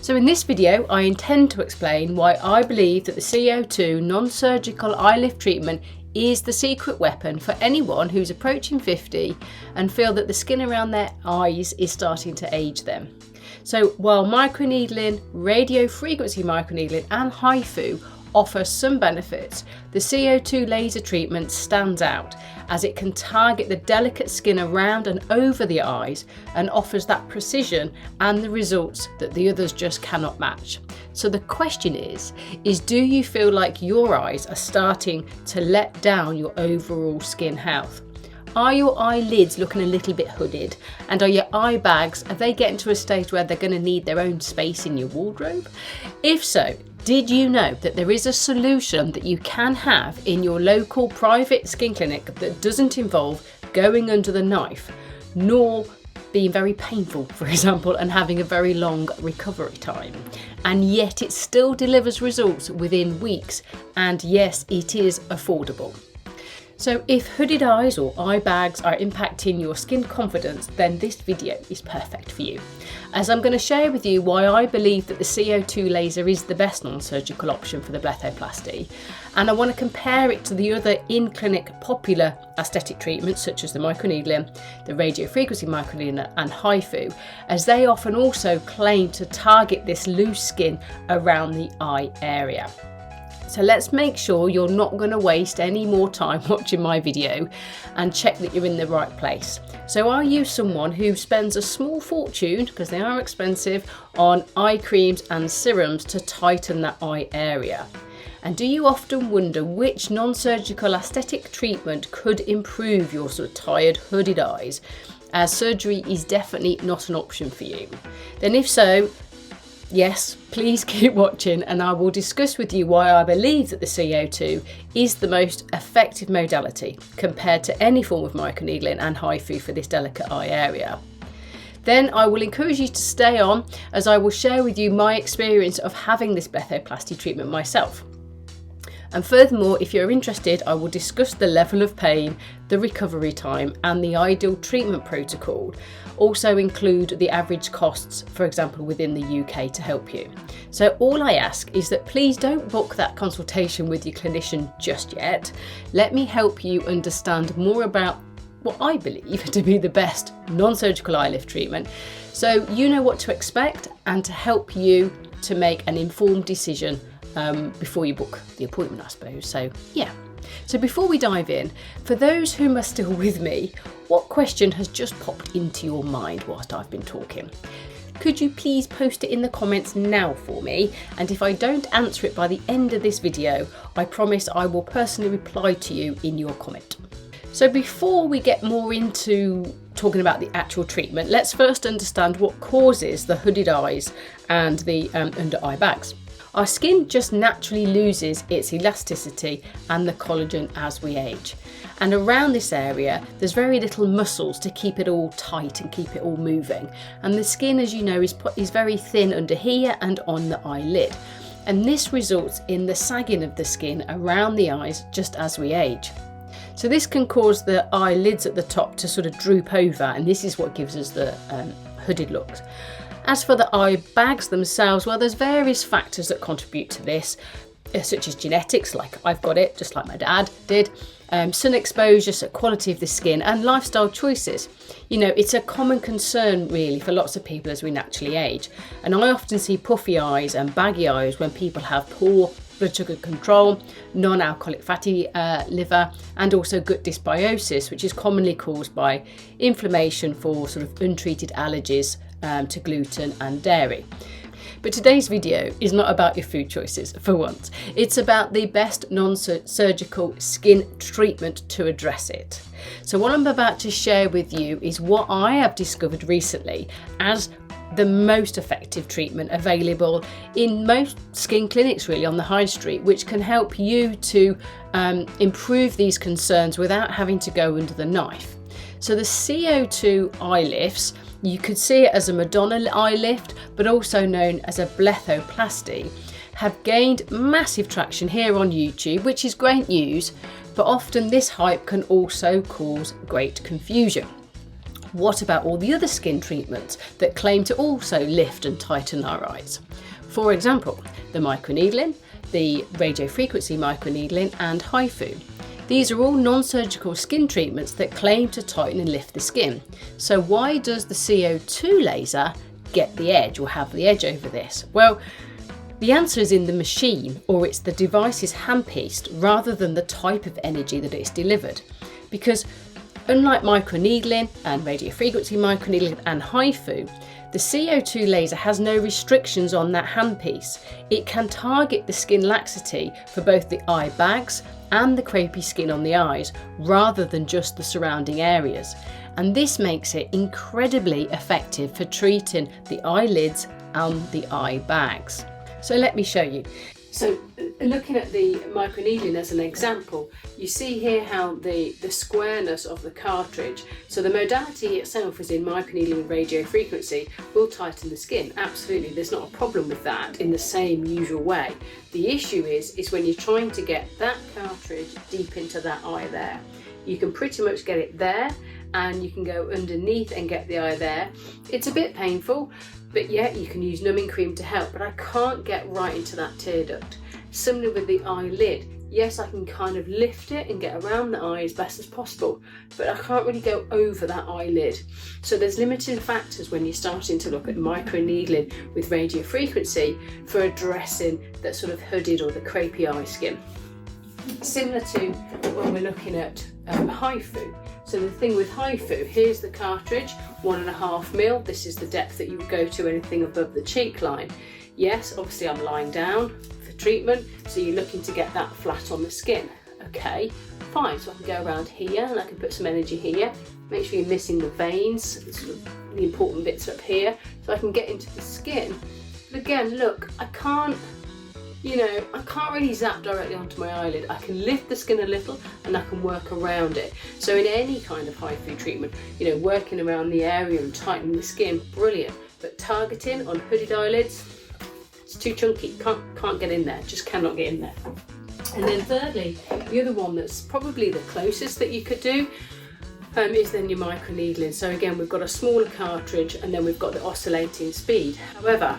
So in this video, I intend to explain why I believe that the CO2 non-surgical eye lift treatment is the secret weapon for anyone who's approaching 50 and feel that the skin around their eyes is starting to age them. So while microneedling, radio frequency microneedling and HIFU offer some benefits, the CO2 laser treatment stands out as it can target the delicate skin around and over the eyes and offers that precision and the results that the others just cannot match. So the question is do you feel like your eyes are starting to let down your overall skin health? Are your eyelids looking a little bit hooded? And are your eye bags, are they getting to a stage where they're going to need their own space in your wardrobe? If so, did you know that there is a solution that you can have in your local private skin clinic that doesn't involve going under the knife, nor being very painful, for example, and having a very long recovery time? And yet it still delivers results within weeks, and yes, it is affordable. So if hooded eyes or eye bags are impacting your skin confidence, then this video is perfect for you, as I'm going to share with you why I believe that the CO2 laser is the best non-surgical option for the blepharoplasty, and I want to compare it to the other in-clinic popular aesthetic treatments such as the microneedling, the radiofrequency microneedling and HIFU, as they often also claim to target this loose skin around the eye area. So let's make sure you're not going to waste any more time watching my video and check that you're in the right place. So are you someone who spends a small fortune, because they are expensive, on eye creams and serums to tighten that eye area? And do you often wonder which non-surgical aesthetic treatment could improve your sort of tired, hooded eyes, as surgery is definitely not an option for you? Then if so, yes, please keep watching and I will discuss with you why I believe that the CO2 is the most effective modality compared to any form of microneedling and HIFU for this delicate eye area. Then I will encourage you to stay on, as I will share with you my experience of having this blepharoplasty treatment myself. And furthermore, if you're interested, I will discuss the level of pain, the recovery time and the ideal treatment protocol. Also include the average costs, for example, within the UK to help you. So all I ask is that please don't book that consultation with your clinician just yet. Let me help you understand more about what I believe to be the best non-surgical eye lift treatment, so you know what to expect and to help you to make an informed decision before you book the appointment, I suppose. So yeah. So before we dive in, for those who are still with me, what question has just popped into your mind whilst I've been talking? Could you please post it in the comments now for me? And if I don't answer it by the end of this video, I promise I will personally reply to you in your comment. So before we get more into talking about the actual treatment, let's first understand what causes the hooded eyes and the under eye bags. Our skin just naturally loses its elasticity and the collagen as we age. And around this area, there's very little muscles to keep it all tight and keep it all moving. And the skin, as you know, is very thin under here and on the eyelid. And this results in the sagging of the skin around the eyes just as we age. So this can cause the eyelids at the top to sort of droop over, and this is what gives us the hooded looks. As for the eye bags themselves, well, there's various factors that contribute to this, such as genetics, like I've got it, just like my dad did, sun exposure, so quality of the skin, and lifestyle choices. You know, it's a common concern really for lots of people as we naturally age. And I often see puffy eyes and baggy eyes when people have poor blood sugar control, non-alcoholic fatty liver, and also gut dysbiosis, which is commonly caused by inflammation for sort of untreated allergies to gluten and dairy. But today's video is not about your food choices for once. It's about the best non-surgical skin treatment to address it. So what I'm about to share with you is what I have discovered recently as the most effective treatment available in most skin clinics really on the high street, which can help you to improve these concerns without having to go under the knife. So the CO2 eye lifts, you could see it as a Madonna eye lift, but also known as a blepharoplasty, have gained massive traction here on YouTube, which is great news, but often this hype can also cause great confusion. What about all the other skin treatments that claim to also lift and tighten our eyes? For example, the microneedling, the radiofrequency microneedling and HIFU. These are all non-surgical skin treatments that claim to tighten and lift the skin. So why does the CO2 laser get the edge or have the edge over this? Well, the answer is in the machine, or it's the device's handpiece rather than the type of energy that it's delivered. Because unlike microneedling and radiofrequency microneedling and HIFU, the CO2 laser has no restrictions on that handpiece. It can target the skin laxity for both the eye bags and the crepey skin on the eyes, rather than just the surrounding areas. And this makes it incredibly effective for treating the eyelids and the eye bags. So let me show you. So looking at the microneedling as an example, you see here how the squareness of the cartridge, so the modality itself is in microneedling and radiofrequency, will tighten the skin. Absolutely, there's not a problem with that in the same usual way. The issue is when you're trying to get that cartridge deep into that eye there. You can pretty much get it there, and you can go underneath and get the eye there. It's a bit painful, but yeah, you can use numbing cream to help, but I can't get right into that tear duct. Similar with the eyelid, yes, I can kind of lift it and get around the eye as best as possible, but I can't really go over that eyelid. So there's limiting factors when you're starting to look at microneedling with radiofrequency for addressing that sort of hooded or the crepey eye skin. Similar to when we're looking at HIFU. So the thing with HIFU, here's the cartridge, 1.5mm. This is the depth that you would go to anything above the cheek line. Yes, obviously I'm lying down for treatment, so you're looking to get that flat on the skin. Okay, fine, so I can go around here and I can put some energy here. Make sure you're missing the veins, sort of the important bits up here, so I can get into the skin. But again, look, I can't really zap directly onto my eyelid. I can lift the skin a little and I can work around it. So in any kind of HIFU treatment, working around the area and tightening the skin, brilliant. But targeting on hooded eyelids, it's too chunky, can't get in there, just cannot get in there. And then thirdly, the other one that's probably the closest that you could do is then your microneedling. So again, we've got a smaller cartridge and then we've got the oscillating speed. However,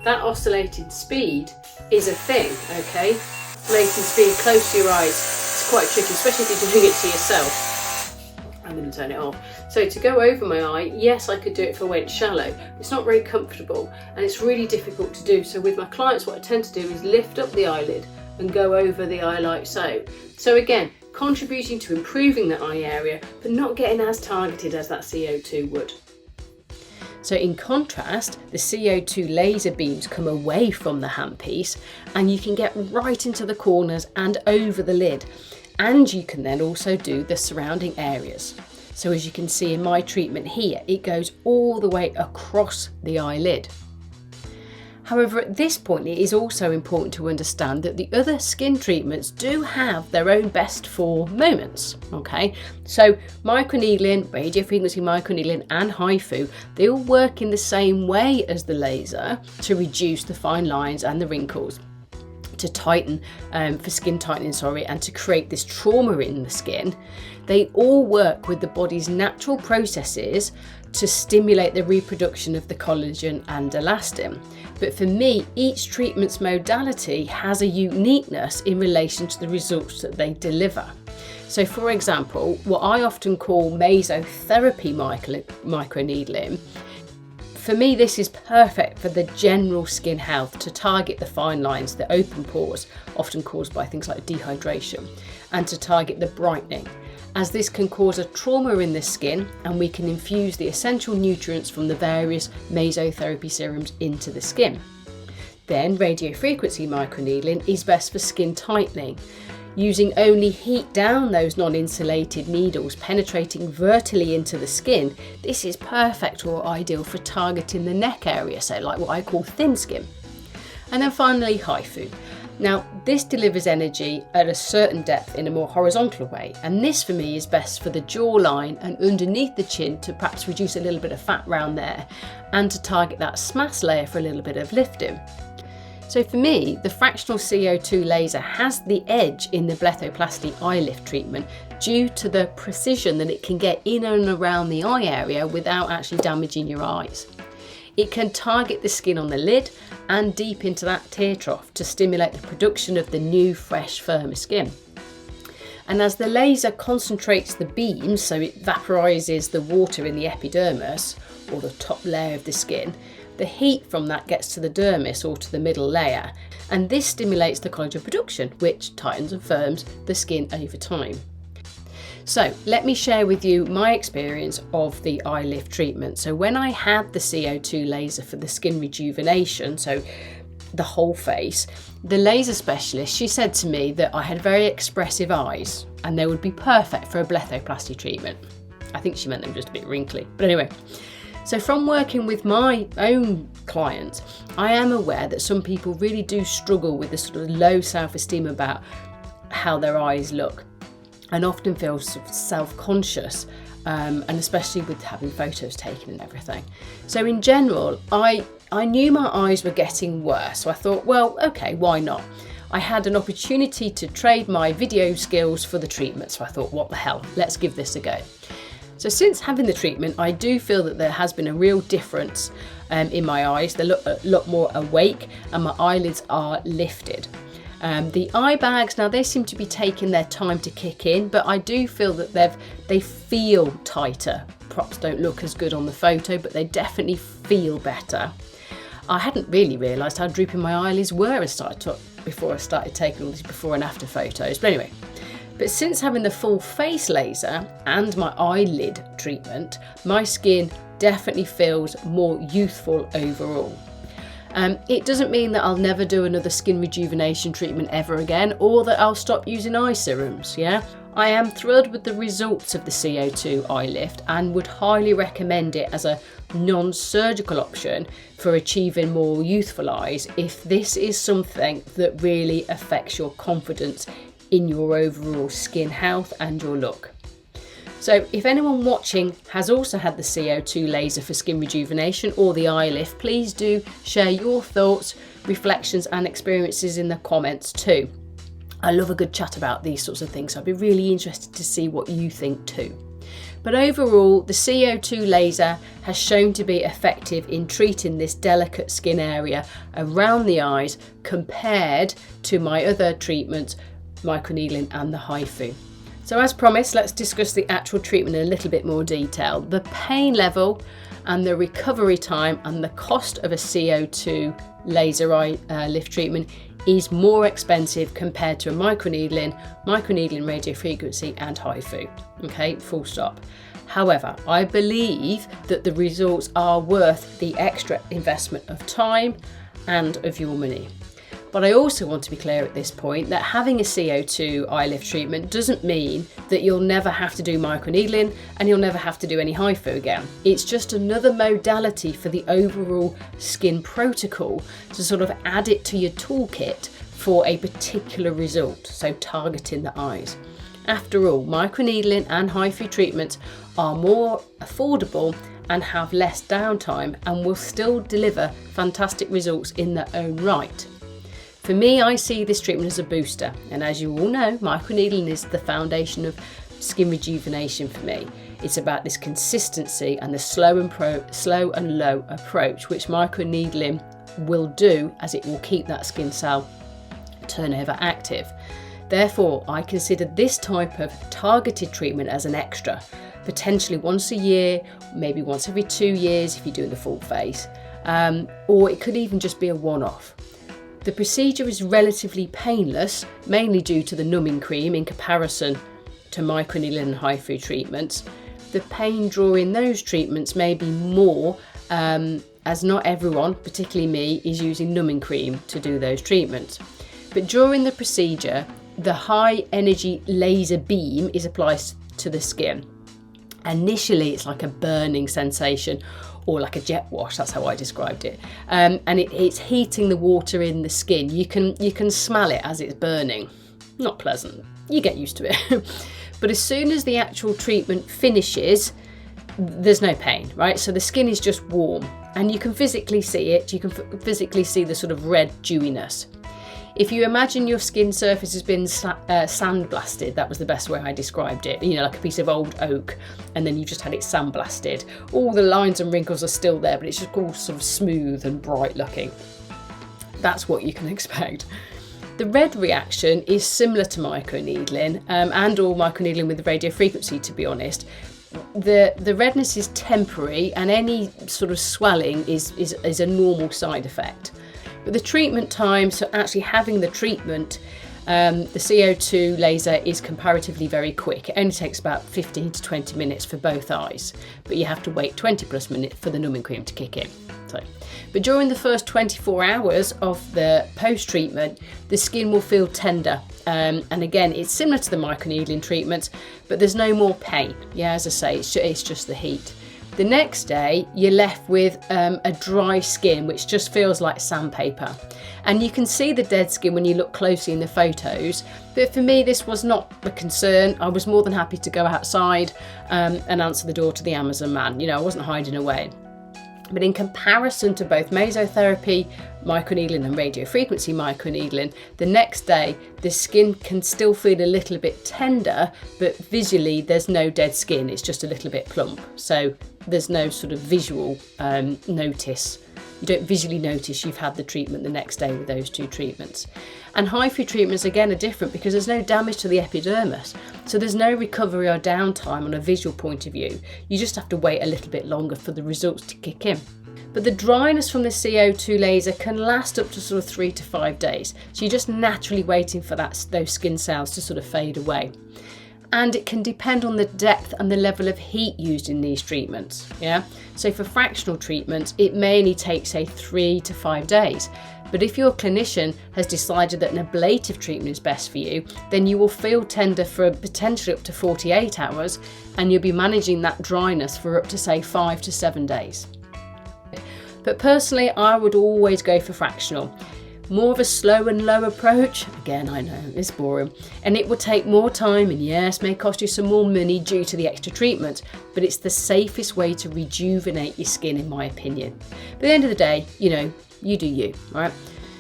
that oscillating speed is a thing, okay? Oscillating speed close to your eyes, it's quite tricky, especially if you're doing it to yourself. I'm going to turn it off. So to go over my eye, yes, I could do it if I went shallow. It's not very comfortable and it's really difficult to do. So with my clients, what I tend to do is lift up the eyelid and go over the eye like so. So again, contributing to improving the eye area, but not getting as targeted as that CO2 would. So in contrast, the CO2 laser beams come away from the handpiece and you can get right into the corners and over the lid. And you can then also do the surrounding areas. So as you can see in my treatment here, it goes all the way across the eyelid. However, at this point, it is also important to understand that the other skin treatments do have their own best for moments, okay? So microneedling, radiofrequency microneedling and HIFU, they all work in the same way as the laser to reduce the fine lines and the wrinkles, to tighten, for skin tightening, and to create this trauma in the skin. They all work with the body's natural processes to stimulate the reproduction of the collagen and elastin. But for me, each treatment's modality has a uniqueness in relation to the results that they deliver. So for example, what I often call mesotherapy microneedling, for me this is perfect for the general skin health, to target the fine lines, the open pores, often caused by things like dehydration, and to target the brightening, as this can cause a trauma in the skin and we can infuse the essential nutrients from the various mesotherapy serums into the skin. Then radiofrequency microneedling is best for skin tightening, using only heat down those non-insulated needles penetrating vertically into the skin. This is perfect or ideal for targeting the neck area, so like what I call thin skin. And then finally HIFU. Now this delivers energy at a certain depth in a more horizontal way, and this for me is best for the jawline and underneath the chin to perhaps reduce a little bit of fat around there and to target that SMAS layer for a little bit of lifting. So for me, the fractional CO2 laser has the edge in the blepharoplasty eye lift treatment due to the precision that it can get in and around the eye area without actually damaging your eyes. It can target the skin on the lid and deep into that tear trough to stimulate the production of the new, fresh, firmer skin. And as the laser concentrates the beams, so it vaporizes the water in the epidermis, or the top layer of the skin, the heat from that gets to the dermis, or to the middle layer, and this stimulates the collagen production, which tightens and firms the skin over time. So let me share with you my experience of the eye lift treatment. So when I had the CO2 laser for the skin rejuvenation, so the whole face, the laser specialist, she said to me that I had very expressive eyes and they would be perfect for a blepharoplasty treatment. I think she meant they were just a bit wrinkly, but anyway. So from working with my own clients, I am aware that some people really do struggle with this sort of low self-esteem about how their eyes look, and often feel sort of self-conscious, and especially with having photos taken and everything. So in general, I knew my eyes were getting worse, so I thought, well, okay, why not? I had an opportunity to trade my video skills for the treatment, so I thought, what the hell, let's give this a go. So since having the treatment, I do feel that there has been a real difference in my eyes. They look a lot more awake and my eyelids are lifted. The eye bags, now they seem to be taking their time to kick in, but I do feel that they feel tighter. Props don't look as good on the photo, but they definitely feel better. I hadn't really realised how drooping my eyelids were before I started taking all these before and after photos. But anyway, but since having the full face laser and my eyelid treatment, my skin definitely feels more youthful overall. It doesn't mean that I'll never do another skin rejuvenation treatment ever again, or that I'll stop using eye serums, yeah? I am thrilled with the results of the CO2 eye lift and would highly recommend it as a non-surgical option for achieving more youthful eyes if this is something that really affects your confidence in your overall skin health and your look. So if anyone watching has also had the CO2 laser for skin rejuvenation or the eye lift, please do share your thoughts, reflections and experiences in the comments too. I love a good chat about these sorts of things, so I'd be really interested to see what you think too. But overall, the CO2 laser has shown to be effective in treating this delicate skin area around the eyes compared to my other treatments, microneedling and the HIFU. So as promised, let's discuss the actual treatment in a little bit more detail. The pain level and the recovery time and the cost of a CO2 laser eye lift treatment is more expensive compared to a microneedling radiofrequency and HIFU. Okay, full stop. However, I believe that the results are worth the extra investment of time and of your money. But I also want to be clear at this point that having a CO2 eye lift treatment doesn't mean that you'll never have to do microneedling and you'll never have to do any HIFU again. It's just another modality for the overall skin protocol to sort of add it to your toolkit for a particular result, so targeting the eyes. After all, microneedling and HIFU treatments are more affordable and have less downtime and will still deliver fantastic results in their own right. For me, I see this treatment as a booster, and as you all know, microneedling is the foundation of skin rejuvenation for me. It's about this consistency and the slow and low approach, which microneedling will do, as it will keep that skin cell turnover active. Therefore, I consider this type of targeted treatment as an extra, potentially once a year, maybe once every 2 years if you're doing the full face, or it could even just be a one-off. The procedure is relatively painless, mainly due to the numbing cream in comparison to microneedling and HIFU treatments. The pain during those treatments may be more, as not everyone, particularly me, is using numbing cream to do those treatments. But during the procedure, the high energy laser beam is applied to the skin. Initially, it's like a burning sensation, or like a jet wash, that's how I described it. And it's heating the water in the skin. You can smell it as it's burning. Not pleasant, you get used to it. But as soon as the actual treatment finishes, there's no pain, right? So the skin is just warm. and you can physically see it. You can physically see the sort of red dewiness. If you imagine your skin surface has been sandblasted, that was the best way I described it, you know, like a piece of old oak, and then you just had it sandblasted. All the lines and wrinkles are still there, but it's just all sort of smooth and bright looking. That's what you can expect. The red reaction is similar to microneedling and or microneedling with radio frequency, to be honest. The redness is temporary, and any sort of swelling is a normal side effect. But the treatment time, so actually having the treatment, the CO2 laser is comparatively very quick. It only takes about 15 to 20 minutes for both eyes, but you have to wait 20 plus minutes for the numbing cream to kick in. But during the first 24 hours of the post-treatment, the skin will feel tender. And again, it's similar to the microneedling treatments, but there's no more pain. Yeah, as I say, it's just the heat. The next day, you're left with a dry skin, which just feels like sandpaper. And you can see the dead skin when you look closely in the photos. But for me, this was not a concern. I was more than happy to go outside and answer the door to the Amazon man. You know, I wasn't hiding away. But in comparison to both mesotherapy microneedling and radiofrequency microneedling, the next day the skin can still feel a little bit tender, but visually there's no dead skin, it's just a little bit plump. So there's no sort of visual notice. You don't visually notice you've had the treatment the next day with those two treatments. And HIFU treatments again are different because there's no damage to the epidermis. So there's no recovery or downtime on a visual point of view. You just have to wait a little bit longer for the results to kick in. But the dryness from the CO2 laser can last up to sort of 3 to 5 days. So you're just naturally waiting for those skin cells to sort of fade away. And it can depend on the depth and the level of heat used in these treatments. Yeah. So for fractional treatments, it may only take, say, 3 to 5 days. But if your clinician has decided that an ablative treatment is best for you, then you will feel tender for potentially up to 48 hours, and you'll be managing that dryness for up to, say, 5 to 7 days. But personally, I would always go for fractional. More of a slow and low approach. Again, I know, it's boring. And it will take more time, and yes, may cost you some more money due to the extra treatment, but it's the safest way to rejuvenate your skin, in my opinion. But at the end of the day, you know, you do you, right?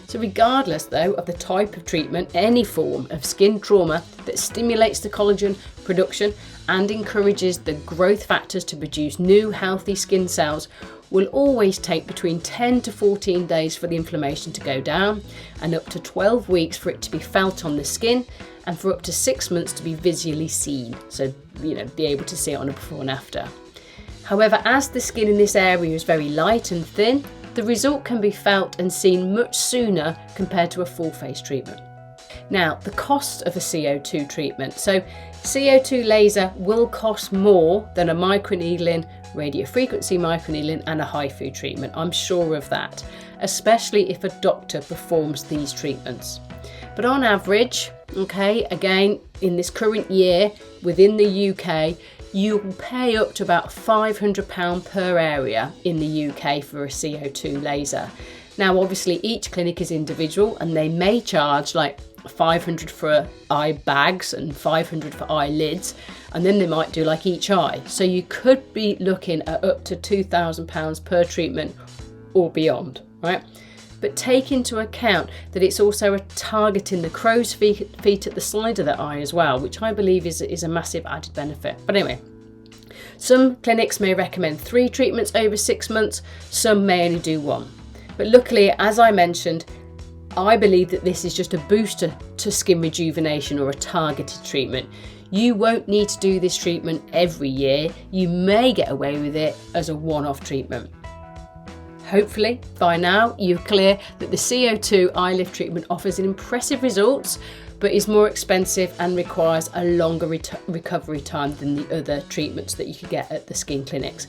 So regardless though of the type of treatment, any form of skin trauma that stimulates the collagen production and encourages the growth factors to produce new healthy skin cells will always take between 10 to 14 days for the inflammation to go down, and up to 12 weeks for it to be felt on the skin, and for up to 6 months to be visually seen. So, you know, be able to see it on a before and after. However, as the skin in this area is very light and thin, the result can be felt and seen much sooner compared to a full face treatment. Now, the cost of a CO2 treatment. So CO2 laser will cost more than a microneedling, radiofrequency microneedling and a HIFU treatment. I'm sure of that, especially if a doctor performs these treatments. But on average, okay, again, in this current year within the UK, you will pay up to about £500 per area in the UK for a CO2 laser. Now, obviously, each clinic is individual, and they may charge like 500 for eye bags and 500 for eyelids, and then they might do like each eye. So you could be looking at up to £2,000 per treatment or beyond, right? But take into account that it's also targeting the crow's feet at the side of the eye as well, which I believe is a massive added benefit. But anyway, some clinics may recommend 3 treatments over 6 months, some may only do 1. But luckily, as I mentioned, I believe that this is just a booster to skin rejuvenation or a targeted treatment. You won't need to do this treatment every year. You may get away with it as a one-off treatment. Hopefully, by now, you're clear that the CO2 eye lift treatment offers an impressive results, but is more expensive and requires a longer recovery time than the other treatments that you could get at the skin clinics.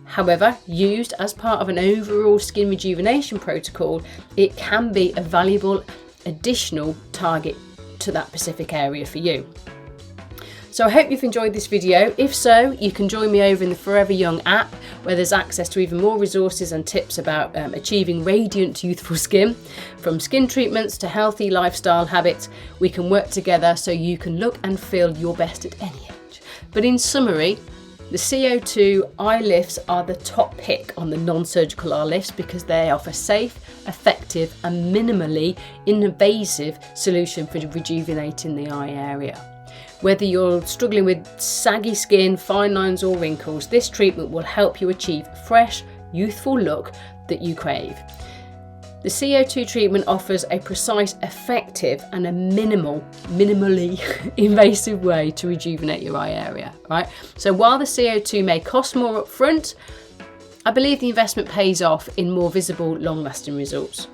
However, used as part of an overall skin rejuvenation protocol, it can be a valuable additional target to that specific area for you. So I hope you've enjoyed this video. If so, you can join me over in the Forever Young app, where there's access to even more resources and tips about achieving radiant, youthful skin. From skin treatments to healthy lifestyle habits, we can work together so you can look and feel your best at any age. But in summary, The CO2 eye lifts are the top pick on the non-surgical eye lifts because they offer safe, effective and minimally invasive solution for rejuvenating the eye area. Whether you're struggling with saggy skin, fine lines or wrinkles, this treatment will help you achieve a fresh, youthful look that you crave. The CO2 treatment offers a precise, effective and a minimally invasive way to rejuvenate your eye area, right? So while the CO2 may cost more up front, I believe the investment pays off in more visible, long-lasting results.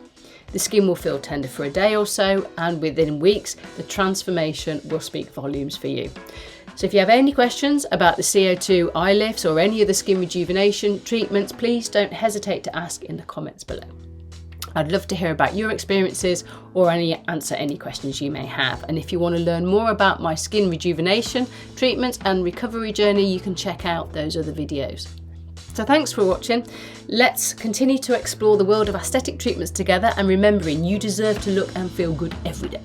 The skin will feel tender for a day or so, and within weeks, the transformation will speak volumes for you. So if you have any questions about the CO2 eye lifts or any of the skin rejuvenation treatments, please don't hesitate to ask in the comments below. I'd love to hear about your experiences or answer any questions you may have. And if you want to learn more about my skin rejuvenation treatments and recovery journey, you can check out those other videos. So thanks for watching. Let's continue to explore the world of aesthetic treatments together, and remembering you deserve to look and feel good every day.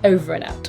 Over and out.